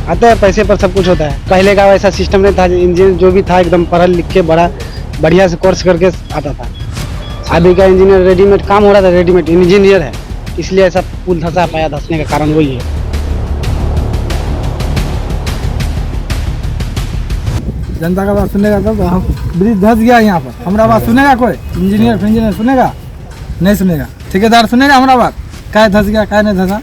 आता है, पैसे पर सब कुछ होता है। पहले का वैसा सिस्टम नहीं था, इंजीनियर जो भी था एकदम पढ़ा लिख के बढ़िया से कोर्स करके आता था। अभी का इंजीनियर रेडीमेड काम हो रहा था, रेडीमेड इंजीनियर है, इसलिए ऐसा पुल धंसा पाया। धंसने का कारण वही है। जनता का बात सुनेगा तब तो। हम ब्रिज धस गया यहाँ पर, हमारा बात सुनेगा कोई? इंजीनियर सुनेगा? नहीं सुनेगा। ठेकेदार सुनेगा हमारा बात? क्या धस गया, क्या नहीं धसा?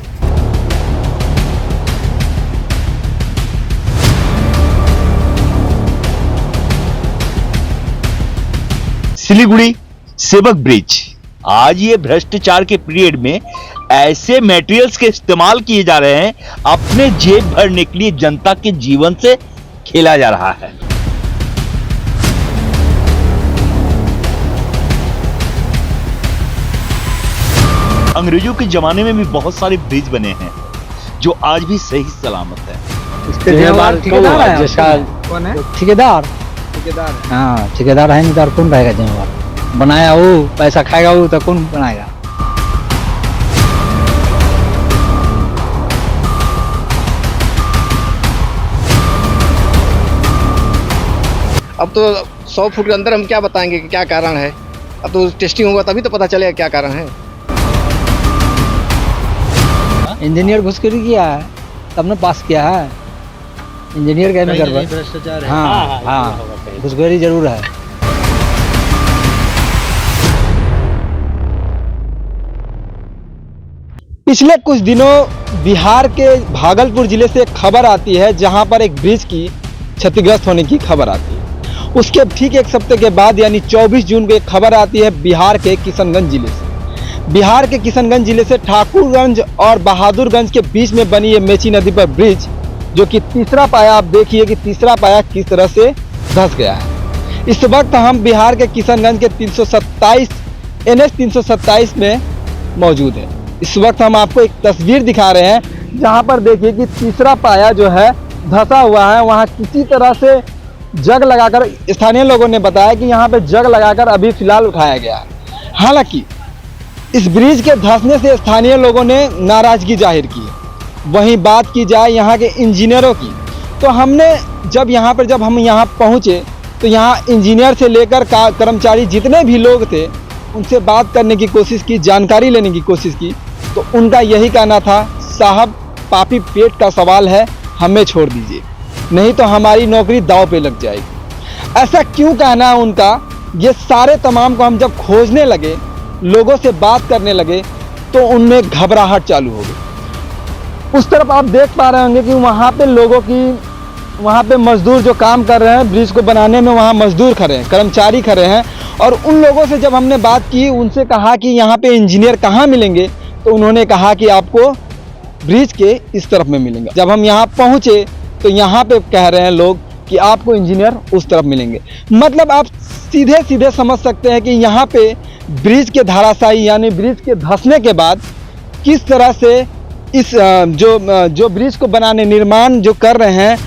सिलीगुड़ी सेवक ब्रिज, आज ये भ्रष्टाचार के पीरियड में ऐसे मटेरियल्स के इस्तेमाल किए जा रहे हैं, अपने जेब भरने के लिए जनता के जीवन से खेला जा रहा है। अंग्रेजों के जमाने में भी बहुत सारे ब्रिज बने हैं जो आज भी सही सलामत है। ठेकेदार है जिसका, कौन है? ठेकेदार। ठेकेदार। हाँ, ठेकेदार है, नहीं तो कौन रहेगा? जिम्मेवार बनाया वो, पैसा खाएगा वो, तो कौन बनाएगा? अब तो 100 फुट के अंदर हम क्या बताएंगे कि क्या कारण है? अब तो टेस्टिंग होगा तभी तो पता चलेगा क्या कारण है। इंजीनियर घुसखोरी किया है तब ने पास किया है। इंजीनियर कहने कर भ्रष्टाचार है। हाँ, घुसखोरी जरूर है। पिछले कुछ दिनों बिहार के भागलपुर जिले से एक खबर आती है जहां पर एक ब्रिज की क्षतिग्रस्त होने की खबर आती है। उसके ठीक एक हफ्ते के बाद यानी 24 जून को एक खबर आती है बिहार के किशनगंज जिले से। बिहार के किशनगंज जिले से ठाकुरगंज और बहादुरगंज के बीच में बनी ये मेची नदी पर ब्रिज, जो कि तीसरा पाया, आप देखिए कि तीसरा पाया किस तरह से धंस गया है। इस वक्त हम बिहार के किशनगंज के 327 NH 327 में मौजूद है। इस वक्त हम आपको एक तस्वीर दिखा रहे हैं जहां पर देखिए कि तीसरा पाया जो है धंसा हुआ है। वहां किसी तरह से जग लगाकर, स्थानीय लोगों ने बताया कि यहाँ पे जग लगाकर अभी फिलहाल उठाया गया है। हालांकि इस ब्रिज के धंसने से स्थानीय लोगों ने नाराजगी जाहिर की है। वहीं बात की जाए यहाँ के इंजीनियरों की, तो हमने जब हम यहाँ पहुँचे तो यहाँ इंजीनियर से लेकर कर्मचारी जितने भी लोग थे उनसे बात करने की कोशिश की, जानकारी लेने की कोशिश की, तो उनका यही कहना था, साहब पापी पेट का सवाल है, हमें छोड़ दीजिए, नहीं तो हमारी नौकरी दांव पे लग जाएगी। ऐसा क्यों कहना है उनका? ये सारे तमाम को हम जब खोजने लगे, लोगों से बात करने लगे, तो उनमें घबराहट चालू हो गई। उस तरफ आप देख पा रहे होंगे कि वहाँ पे मजदूर जो काम कर रहे हैं ब्रिज को बनाने में, वहाँ मजदूर खड़े हैं, कर्मचारी खड़े हैं। और उन लोगों से जब हमने बात की, उनसे कहा कि यहाँ पे इंजीनियर कहाँ मिलेंगे, तो उन्होंने कहा कि आपको ब्रिज के इस तरफ में मिलेंगे। जब हम यहाँ पहुँचे तो यहाँ पे कह रहे हैं लोग कि आपको इंजीनियर उस तरफ मिलेंगे। मतलब आप सीधे सीधे समझ सकते हैं कि यहाँ पे ब्रिज के धराशायी यानी ब्रिज के धंसने के बाद किस तरह से इस जो ब्रिज को बनाने, निर्माण जो कर रहे हैं,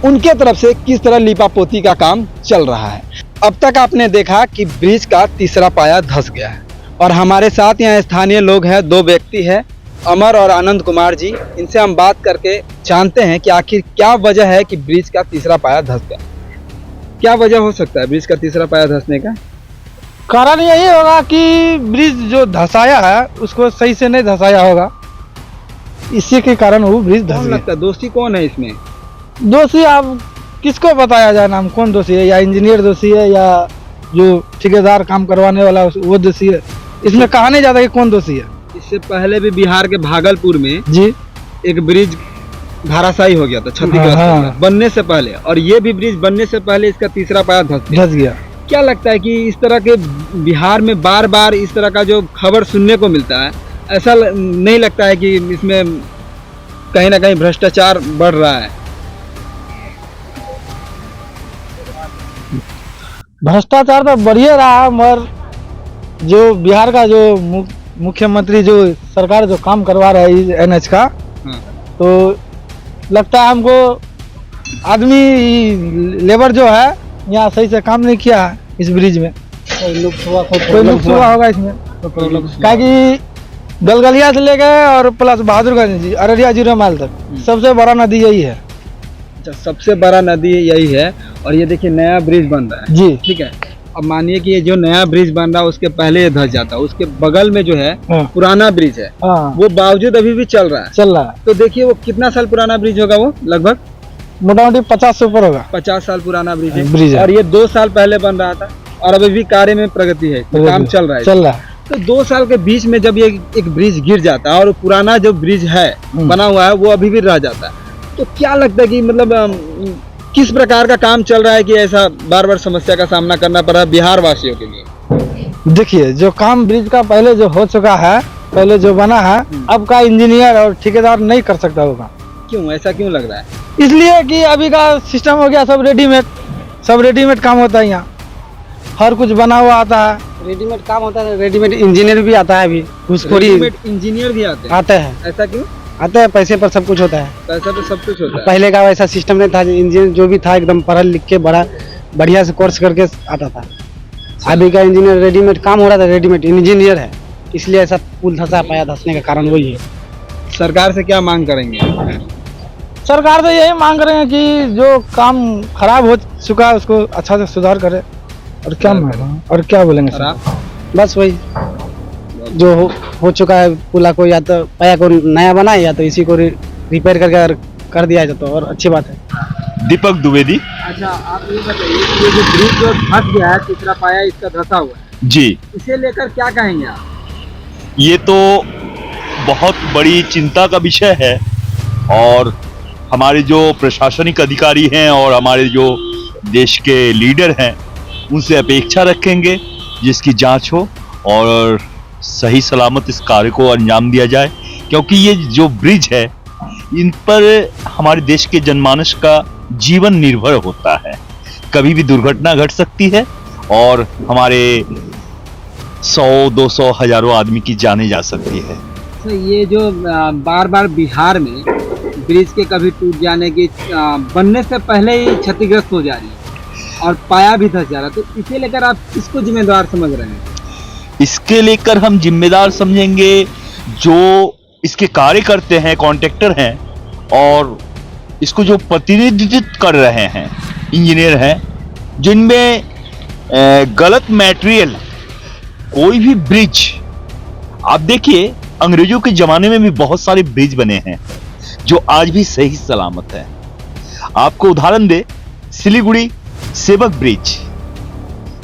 उनके तरफ से किस तरह लीपापोती का काम चल रहा है। अब तक आपने देखा कि ब्रिज का तीसरा पाया धंस गया है और हमारे साथ यहाँ स्थानीय लोग हैं, 2 व्यक्ति हैं, अमर और आनंद कुमार जी। इनसे हम बात करके जानते हैं कि आखिर क्या वजह है कि ब्रिज का तीसरा पाया धंस गया। क्या वजह हो सकता है ब्रिज का तीसरा पाया धंसने का? कारण यही होगा कि ब्रिज जो धंसाया है उसको सही से नहीं धंसाया होगा, इसी के कारण वो ब्रिज धंस गया। लगता है दोषी कौन है इसमें? दोषी अब किसको बताया जाए नाम, कौन दोषी है? या इंजीनियर दोषी है या जो ठेकेदार काम करवाने वाला वो दोषी है? इसमें कहा नहीं जाता कि कौन दोषी है। इससे पहले भी बिहार के भागलपुर में जी एक ब्रिज धराशायी हो गया था, क्षतिग्रस्त हो गया बनने से पहले, और ये भी ब्रिज बनने से पहले इसका तीसरा पाया धंस गया। क्या लगता है कि इस तरह के बिहार में बार बार इस तरह का जो खबर सुनने को मिलता है, ऐसा नहीं लगता है कि इसमें कहीं ना कहीं भ्रष्टाचार बढ़ रहा है? भ्रष्टाचार तो बढ़िया रहा है, मगर जो बिहार का जो मुख्यमंत्री जो सरकार जो काम करवा रहा है NH का, तो लगता है हमको आदमी लेबर जो है यहाँ सही से काम नहीं किया है इस ब्रिज में। कोई नुक्स हुआ होगा इसमें, क्या कि गलगलिया से ले गए और प्लस बहादुरगंज, अररिया 0 माइल तक सबसे बड़ा नदी यही है। अच्छा, सबसे बड़ा नदी यही है और ये देखिए नया ब्रिज बन रहा है। जी। ठीक है, अब मानिए कि ये जो नया ब्रिज बन रहा है उसके पहले ये धंस जाता है, उसके बगल में जो है हाँ। पुराना ब्रिज है, हाँ, वो बावजूद अभी भी चल रहा है। चल रहा है। तो देखिए वो कितना साल पुराना ब्रिज होगा, वो लगभग मोटा मोटी 50 से ऊपर होगा। 50 साल पुराना ब्रिज ब्रिज है है। और ये 2 साल पहले बन रहा था और अभी भी कार्य में प्रगति है, काम चल रहा है। चल रहा है। तो 2 साल के बीच में जब ये एक ब्रिज गिर जाता है और पुराना जो ब्रिज है बना हुआ है वो अभी भी रह जाता है, तो क्या लगता है कि मतलब किस प्रकार का काम चल रहा है कि ऐसा बार बार समस्या का सामना करना पड़ रहा है बिहार वासियों के लिए? देखिए जो काम ब्रिज का पहले जो हो चुका है, पहले जो बना है, अब का इंजीनियर और ठेकेदार नहीं कर सकता होगा। क्यों, ऐसा क्यों लग रहा है? इसलिए कि अभी का सिस्टम हो गया सब रेडीमेड काम होता है यहाँ, हर कुछ बना हुआ आता है। रेडीमेड काम होता है, रेडीमेड इंजीनियर भी आता है, अभी घुसखोरी रेडीमेड इंजीनियर भी आते हैं? आते हैं। ऐसा क्यों? आता है, पैसे पर सब कुछ होता है। पैसा तो सब कुछ होता है। पहले का वैसा सिस्टम नहीं था, इंजीनियर जो भी था एकदम पढ़ लिख के बढ़िया से कोर्स करके आता था। अभी का इंजीनियर रेडीमेड काम हो रहा था, रेडीमेड इंजीनियर है, इसलिए ऐसा पुल धंसा पाया। धंसने का कारण वही है। सरकार से क्या मांग करेंगे? सरकार तो यही मांग रहे हैं कि जो काम खराब हो चुका है उसको अच्छा से सुधार करे, और क्या और क्या बोलेंगे और आप? बस वही जो हो चुका है पुला को, या तो पाया को नया बनाए या तो इसी को रिपेयर करके अगर कर दिया जाए तो और अच्छी बात है। दीपक द्विवेदी। अच्छा, आप ये बताइए कि ये जो ब्रिज जो धंस गया है, तीसरा पाया इसका धंसा हुआ है, जी, इसे लेकर क्या कहेंगे आप? ये तो बहुत बड़ी चिंता का विषय है और हमारे जो प्रशासनिक अधिकारी हैं और हमारे जो देश के लीडर हैं उनसे अपेक्षा रखेंगे जिसकी जांच हो और सही सलामत इस कार्य को अंजाम दिया जाए, क्योंकि ये जो ब्रिज है इन पर हमारे देश के जनमानस का जीवन निर्भर होता है। कभी भी दुर्घटना घट सकती है और हमारे 100-200 हजारों आदमी की जाने जा सकती है। तो ये जो बार बार बिहार में ब्रिज के कभी टूट जाने की बनने से पहले ही क्षतिग्रस्त हो जा रही है और पाया भी धंस जा रहा है, तो इसे लेकर आप किसको जिम्मेदार समझ रहे हैं? इसके लेकर हम जिम्मेदार समझेंगे जो इसके कार्य करते हैं, कॉन्ट्रैक्टर हैं और इसको जो प्रतिनिधित्व कर रहे हैं इंजीनियर हैं, जिनमें गलत मटेरियल कोई भी ब्रिज, आप देखिए अंग्रेजों के जमाने में भी बहुत सारे ब्रिज बने हैं जो आज भी सही सलामत है। आपको उदाहरण दे, सिलीगुड़ी सेवक ब्रिज,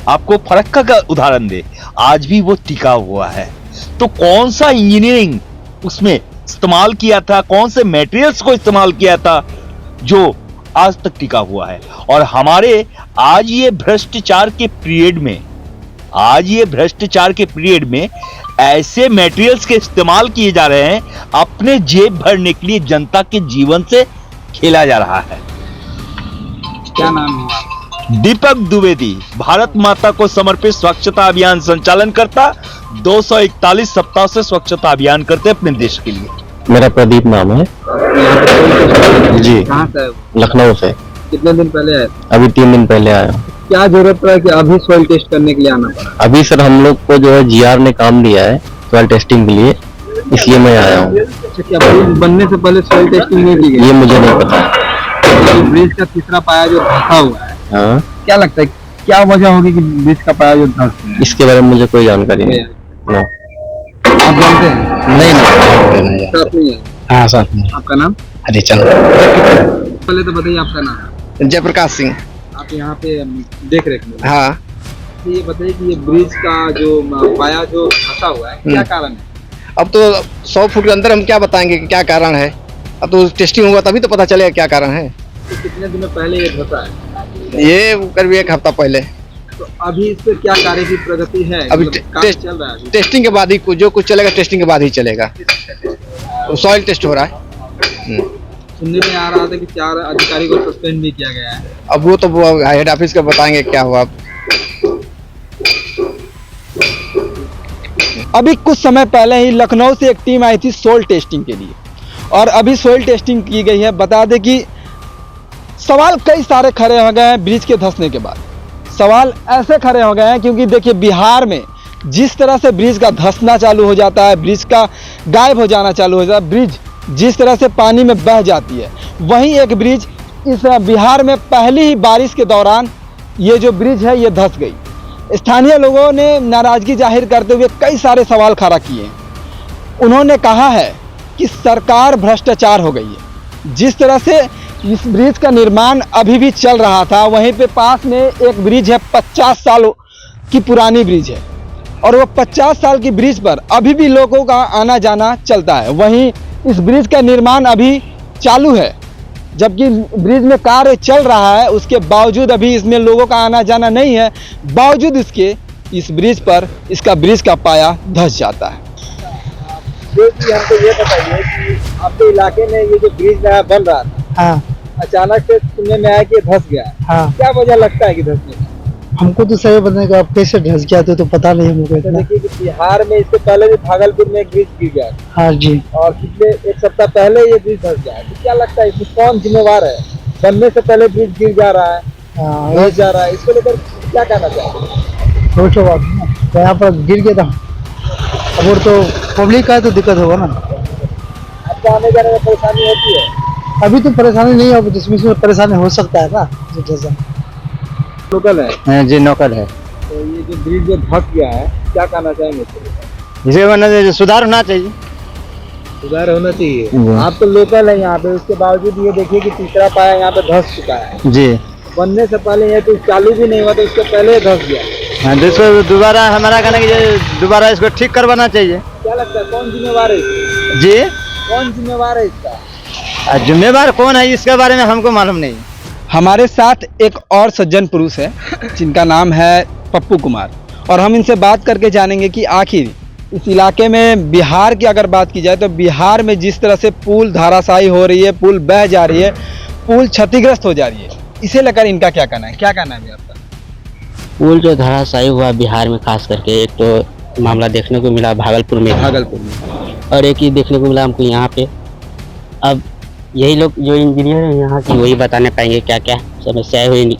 आपको फरक्का का उदाहरण दे, आज भी वो टिका हुआ है। तो कौन सा इंजीनियरिंग उसमें इस्तेमाल किया था, कौन से मटेरियल्स को इस्तेमाल किया था जो आज तक टिका हुआ है? और हमारे आज ये भ्रष्टाचार के पीरियड में ऐसे मटेरियल्स के इस्तेमाल किए जा रहे हैं, अपने जेब भरने के लिए जनता के जीवन से खेला जा रहा है। क्या नाम है? दीपक द्विवेदी, भारत माता को समर्पित स्वच्छता अभियान संचालन करता, 241 सप्ताह से स्वच्छता अभियान करते अपने देश के लिए। मेरा प्रदीप नाम है जी। कहाँ से? लखनऊ से। कितने दिन पहले आए? अभी 3 दिन पहले आया हूँ। क्या जरूरत पड़ा कि अभी सॉइल टेस्ट करने के लिए आना पड़ा? अभी सर हम लोग को जो है जीआर ने काम दिया है सॉइल टेस्टिंग के लिए, इसलिए मैं आया हूँ। अच्छा, क्या ब्रिज बनने से पहले सॉइल टेस्टिंग नहीं की गई? ये मुझे नहीं पता। ब्रिज का तीसरा पाया जो धंसा हुआ है, हाँ, क्या लगता है क्या वजह होगी कि ब्रिज का पाया जो धंस गया? इसके बारे में मुझे कोई जानकारी नहीं। नो। आप जानते हैं? नहीं साथ नहीं है? हाँ साथ में। आपका नाम? हरिचंद। पहले तो बताइए आपका नाम। जयप्रकाश सिंह। आप यहाँ पे देख रेख में? हाँ, तो ये बताइए कि ये ब्रिज का जो पाया जो धंसा हुआ है क्या कारण है? अब तो 100 फुट के अंदर हम क्या बताएंगे कि क्या कारण है? अब तो टेस्टिंग होगा तभी तो पता चलेगा क्या कारण है। तो कितने दिनों पहले ये धंसा है? ये करीब 1 हफ्ता पहले। तो अभी इस पे क्या कार्य की प्रगति है? अभी मतलब काम टेस्ट- चल रहा है अभी? टेस्टिंग के बाद ही जो कुछ चलेगा टेस्टिंग के बाद ही चलेगा। सॉइल टेस्ट हो रहा है। सुनने में आ रहा था कि 4 अधिकारी को सस्पेंड भी किया गया है। अब वो तो हेड ऑफिस का बताएंगे क्या हुआ। अभी कुछ समय पहले ही लखनऊ से एक टीम आई थी सोइल टेस्टिंग के लिए और अभी सोइल टेस्टिंग की गई है। बता दें कि सवाल कई सारे खड़े हो गए हैं ब्रिज के धंसने के बाद। सवाल ऐसे खड़े हो गए हैं क्योंकि देखिए बिहार में जिस तरह से ब्रिज का धंसना चालू हो जाता है, ब्रिज का गायब हो जाना चालू हो जाता है, ब्रिज जिस तरह से पानी में बह जाती है, वहीं एक ब्रिज इस बिहार में पहली ही बारिश के दौरान ये जो ब्रिज है ये धंस गई। स्थानीय लोगों ने नाराजगी जाहिर करते हुए कई सारे सवाल खड़ा किए। उन्होंने कहा है कि सरकार भ्रष्टाचार हो गई है। जिस तरह से इस ब्रिज का निर्माण अभी भी चल रहा था, वहीं पे पास में एक ब्रिज है, 50 साल की पुरानी ब्रिज है, और वो 50 साल की ब्रिज पर अभी भी लोगों का आना जाना चलता है। वहीं इस ब्रिज का निर्माण अभी चालू है, जबकि ब्रिज में कार्य चल रहा है, उसके बावजूद अभी इसमें लोगों का आना जाना नहीं है। बावजूद इसके इस ब्रिज पर इसका ब्रिज का पाया धंस जाता है। हमको ये बताइए कि आपके इलाके में ये जो ब्रिज नया बन रहा था, हाँ अचानक से सुनने में आया कि धंस गया। हाँ, क्या वजह लगता है कि धंसने का? हमको तो सही बताने का, अब कैसे धंस गया तो पता नहीं हमको इतना। देखिए कि बिहार में इससे पहले भी भागलपुर में एक ब्रिज गिर गया हाँ जी, और पिछले एक सप्ताह पहले ये ब्रिज धंस गया। तो क्या लगता है इसमें कौन जिम्मेवार है? बनने से पहले ब्रिज गिर जा रहा है, हाँ, धंस जा रहा है, इसको लेकर क्या कहना चाहते सोचो तो यहाँ पर गिर गया था। अब और तो पब्लिक का है तो दिक्कत होगा ना। आपको आने जाने में परेशानी होती है? अभी तो परेशानी नहीं है, जिसमें परेशानी हो सकता है ना। जैसा लोकल है जी, नौकल है। तो ये जो ब्रिज जो धंस गया है, क्या कहना चाहेंगे इसके लिए? इसे बनने सुधार होना चाहिए। सुधार होना चाहिए। आप तो लोकल है यहाँ पे, उसके बावजूद ये देखिए कि तीसरा पाया यहाँ पे धंस चुका है जी। बनने से पहले ये तो चालू भी नहीं हुआ, तो उसके पहले धंस गया। हाँ, इसको दोबारा हमारा कहना कि दोबारा इसको ठीक करवाना चाहिए। क्या लगता है कौन जिम्मेवार है इसका? जी, कौन जिम्मेवार है इसका? जिम्मेवार कौन है इसके बारे में हमको मालूम नहीं। हमारे साथ एक और सज्जन पुरुष है जिनका नाम है पप्पू कुमार, और हम इनसे बात करके जानेंगे कि आखिर इस इलाके में बिहार की अगर बात की जाए तो बिहार में जिस तरह से पुल धाराशायी हो रही है, पुल बह जा रही है, पुल क्षतिग्रस्त हो जा रही है, इसे लेकर इनका क्या कहना है? क्या कहना है आपका? पुल जो धराशायी हुआ बिहार में, खास करके एक तो मामला देखने को मिला भागलपुर में, और एक ही देखने को मिला हमको यहाँ पे। अब यही लोग जो इंजीनियर हैं यहाँ की वही बताने पाएंगे क्या क्या समस्याएं हुई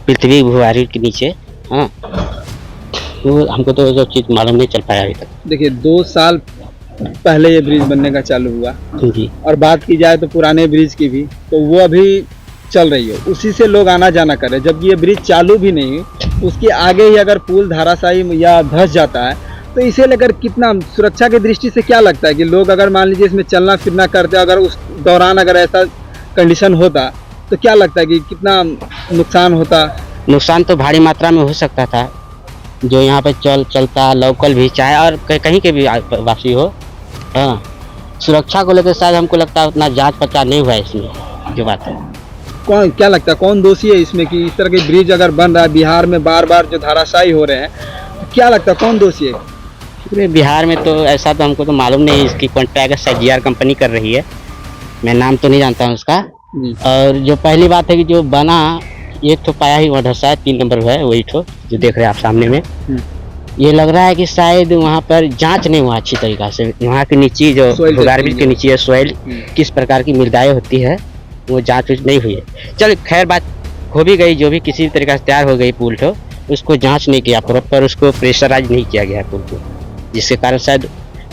पृथ्वी भूभारी के नीचे। हाँ, तो हमको तो जो चीज़ मालूम नहीं चल पाया अभी तक। देखिए 2 साल पहले ये ब्रिज बनने का चालू हुआ, जी, और बात की जाए तो पुराने ब्रिज की भी, तो वो अभी चल रही है, उसी से लोग आना जाना कर रहे हैं। जबकि ये ब्रिज चालू भी नहीं, उसके आगे ही अगर पुल धाराशायी या धंस जाता है, तो इसे लेकर कितना सुरक्षा की दृष्टि से क्या लगता है कि लोग अगर मान लीजिए इसमें चलना फिरना करते, अगर उस दौरान अगर ऐसा कंडीशन होता तो क्या लगता है कि कितना नुकसान होता? नुकसान तो भारी मात्रा में हो सकता था। जो यहाँ पे चलता लोकल भी चाहे और कहीं के भी वासी हो, हाँ, सुरक्षा को लेकर शायद हमको लगता है उतना जांच पड़ताल नहीं हुआ है इसमें, जो बात है। कौन क्या लगता है कौन दोषी है इसमें कि इस तरह के ब्रिज अगर बन रहा है बिहार में बार बार जो धाराशायी हो रहे हैं, तो क्या लगता है कौन दोषी है? पूरे बिहार में तो ऐसा तो हमको तो मालूम नहीं, इसकी कॉन्ट्रैक्ट शायद जीआर कंपनी कर रही है, मैं नाम तो नहीं जानता हूँ उसका। और जो पहली बात है कि जो बना एक तो पाया ही वहाँ धंसा है, 3 नंबर है वही ठो जो देख रहे हैं आप सामने में। ये लग रहा है कि शायद वहाँ पर जांच नहीं हुआ अच्छी तरीका से। वहाँ के नीचे जो गार्बेज के नीचे सॉइल किस प्रकार की मृदाएं होती है वो जांच नहीं हुई है। चल खैर बात हो भी गई, जो भी किसी तरीका से तैयार हो गई पुल ठो, उसको जांच नहीं किया प्रॉपर, उसको प्रेशराइज नहीं किया गया पुल को, जिसके कारण शायद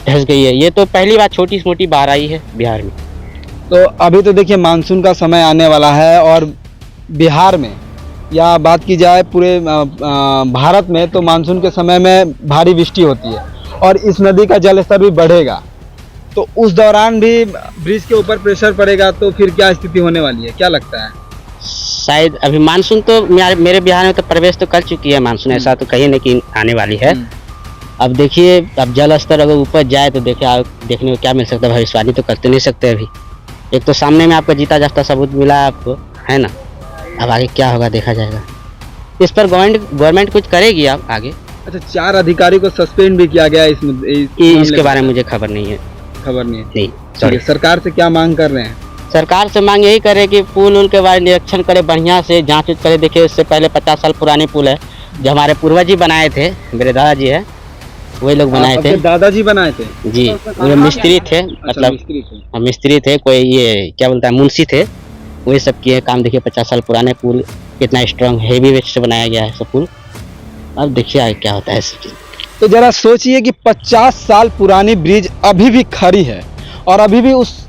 धंस गई है। ये तो पहली बात छोटी मोटी बाढ़ आई है बिहार में। तो अभी तो देखिए मानसून का समय आने वाला है, और बिहार में या बात की जाए पूरे भारत में तो मानसून के समय में भारी वृष्टि होती है, और इस नदी का जल स्तर भी बढ़ेगा, तो उस दौरान भी ब्रिज के ऊपर प्रेशर पड़ेगा, तो फिर क्या स्थिति होने वाली है? क्या लगता है? शायद अभी मानसून तो मेरे बिहार में तो प्रवेश तो कर चुकी है मानसून, ऐसा तो कहीं नहीं कि आने वाली है। अब देखिए, अब जल स्तर अगर ऊपर जाए तो देखने को क्या मिल सकता है, भविष्यवाणी तो करते नहीं सकते अभी। एक तो सामने में आपका जीता जागता सबूत मिला है आपको, है ना। अब आगे क्या होगा देखा जाएगा। इस पर गवर्नमेंट कुछ करेगी अब आगे। अच्छा, 4 अधिकारी को सस्पेंड भी किया गया इसके बारे में मुझे खबर नहीं है। खबर नहीं है? नहीं, सॉरी। सरकार से क्या मांग कर रहे हैं? सरकार से मांग यही करे कि पुल उनके बारे में निरीक्षण करे, बढ़िया से जांच करे। देखिए, इससे पहले 50 साल पुरानी पुल है, जो हमारे पूर्वज जी बनाए थे, मेरे दादाजी है वही लोग बनाए थे। दादाजी बनाए थे जी, वो मिस्त्री थे, मतलब मिस्त्री थे, कोई ये क्या बोलता है मुंशी थे, वही सब किए काम। देखिए 50 साल पुराने पुल कितना स्ट्रॉन्ग हेवी वेट से बनाया गया है सब पुल। अब देखिए आगे क्या होता है। तो जरा सोचिए कि 50 साल पुरानी ब्रिज अभी भी खड़ी है, और अभी भी उस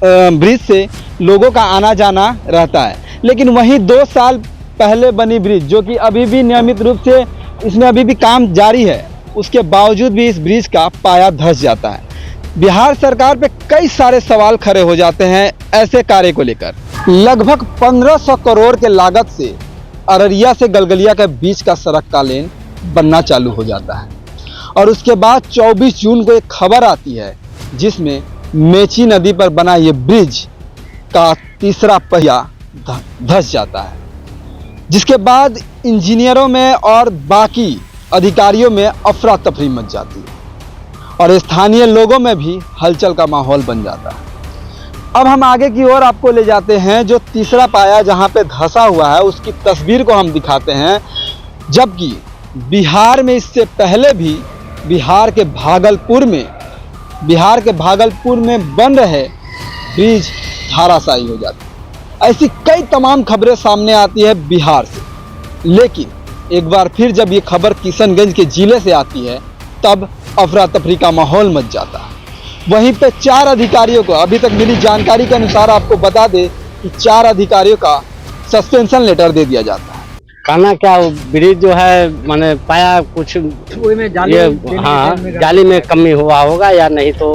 ब्रिज से लोगों का आना जाना रहता है। लेकिन वहीं 2 साल पहले बनी ब्रिज, जो कि अभी भी नियमित रूप से इसमें अभी भी काम जारी है, उसके बावजूद भी इस ब्रिज का पाया धंस जाता है। बिहार सरकार पे कई सारे सवाल खड़े हो जाते हैं ऐसे कार्य को लेकर। लगभग 1500 करोड़ के लागत से अररिया से गलगलिया के बीच का सड़क का लेन बनना चालू हो जाता है और उसके बाद 24 जून को एक खबर आती है जिसमें मेची नदी पर बना ये ब्रिज का तीसरा पहिया धंस जाता है, जिसके बाद इंजीनियरों में और बाकी अधिकारियों में अफरा तफरी मच जाती है और स्थानीय लोगों में भी हलचल का माहौल बन जाता है। अब हम आगे की ओर आपको ले जाते हैं। जो तीसरा पाया जहां पे धंसा हुआ है उसकी तस्वीर को हम दिखाते हैं, जबकि बिहार में इससे पहले भी बिहार के भागलपुर में बन रहे ब्रिज धाराशायी हो जाते हैं। ऐसी कई तमाम खबरें सामने आती है बिहार से, लेकिन एक बार फिर जब ये खबर किशनगंज के जिले से आती है तब अफरा तफरी का माहौल मच जाता है। वहीं पे 4 अधिकारियों को, अभी तक मिली जानकारी के अनुसार आपको बता दें कि 4 अधिकारियों का सस्पेंशन लेटर दे दिया जाता है। कहना क्या, वो ब्रिज जो है मैंने पाया कुछ जाली में कमी हुआ होगा या नहीं तो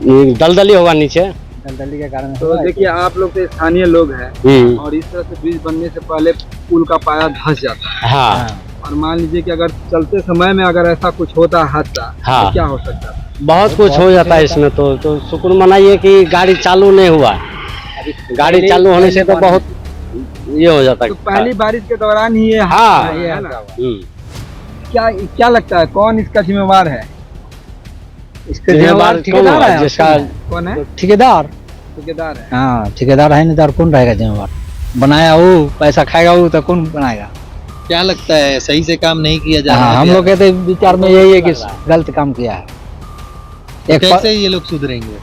दलदली होगा नीचे, दलदली के कारण। तो देखिए, आप लोग तो स्थानीय लोग हैं और इस तरह से ब्रिज बनने से पहले पुल का पाया धंस जाता है। हाँ, और मान लीजिए कि अगर चलते समय में अगर ऐसा कुछ होता है हादसा, हाँ, तो क्या हो सकता है? बहुत कुछ हो जाता है इसमें। तो शुक्र मनाइए कि गाड़ी चालू नहीं हुआ। गाड़ी चालू होने से तो बहुत ये हो जाता है। तो पहली बारिश के दौरान ही ये हाँ, ये है ना? क्या लगता है कौन इसका जिम्मेवार है? इसका जिम्मेवार ठेकेदार है। जिसका कौन है? ठेकेदार है। हाँ, ठेकेदार है, नहीं तो कौन रहेगा जिम्मेवार? बनाया वो, पैसा खाएगा वो, तो कौन बनाएगा? क्या लगता है सही से काम नहीं किया जा रहा है? हम लोग कहते विचार में यही है कि गलत काम किया है। कैसे ये लोग सुधरेंगे?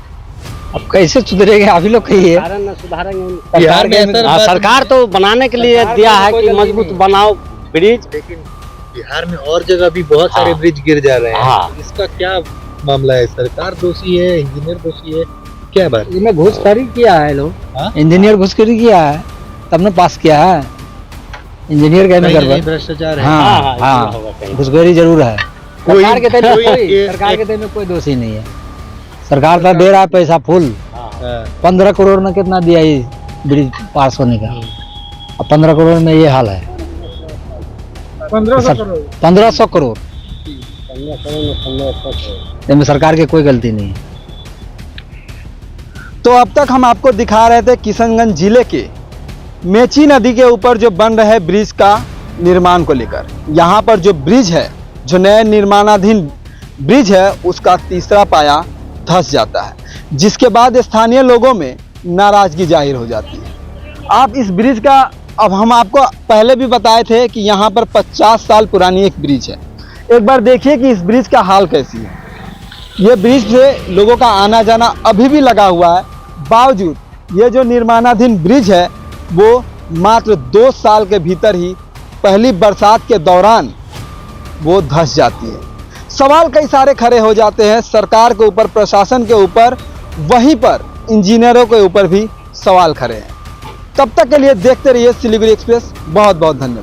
अब कैसे सुधरेंगे, अभी लोग कहिए। बिहार में सरकार तो बनाने के लिए दिया है कि मजबूत बनाओ ब्रिज, लेकिन बिहार में और जगह भी बहुत सारे ब्रिज गिर जा रहे हैं। हाँ। इसका क्या मामला है? सरकार दोषी है, इंजीनियर दोषी है, क्या बात? इसमें घूसखोरी किया है लोग। इंजीनियर घूसखोरी किया है तब ने पास किया है। इंजीनियर कहने कर भ्रष्टाचार है। हाँ, घूसखोरी जरूर है। सरकार के तय में कोई दोषी नहीं है। सरकार तो दे रहा है पैसा फुल। 15 करोड़ में कितना दिया ये ब्रिज पास होने का, अब 15 करोड़ में ये हाल है। 1500 करोड़ इसमें सरकार की कोई गलती नहीं है। तो अब तक हम आपको दिखा रहे थे किशनगंज जिले के मेची नदी के ऊपर जो बन रहे ब्रिज का निर्माण को लेकर। यहाँ पर जो ब्रिज है, जो नए निर्माणाधीन ब्रिज है, उसका तीसरा पाया धंस जाता है, जिसके बाद स्थानीय लोगों में नाराजगी जाहिर हो जाती है। आप इस ब्रिज का, अब हम आपको पहले भी बताए थे कि यहाँ पर 50 साल पुरानी एक ब्रिज है। एक बार देखिए कि इस ब्रिज का हाल कैसी है। ये ब्रिज से लोगों का आना जाना अभी भी लगा हुआ है, बावजूद ये जो निर्माणाधीन ब्रिज है वो मात्र 2 साल के भीतर ही पहली बरसात के दौरान वो धंस जाती है। सवाल कई सारे खड़े हो जाते हैं सरकार के ऊपर, प्रशासन के ऊपर, वहीं पर इंजीनियरों के ऊपर भी सवाल खड़े हैं। तब तक के लिए देखते रहिए सिलीगुड़ी एक्सप्रेस। बहुत बहुत धन्यवाद।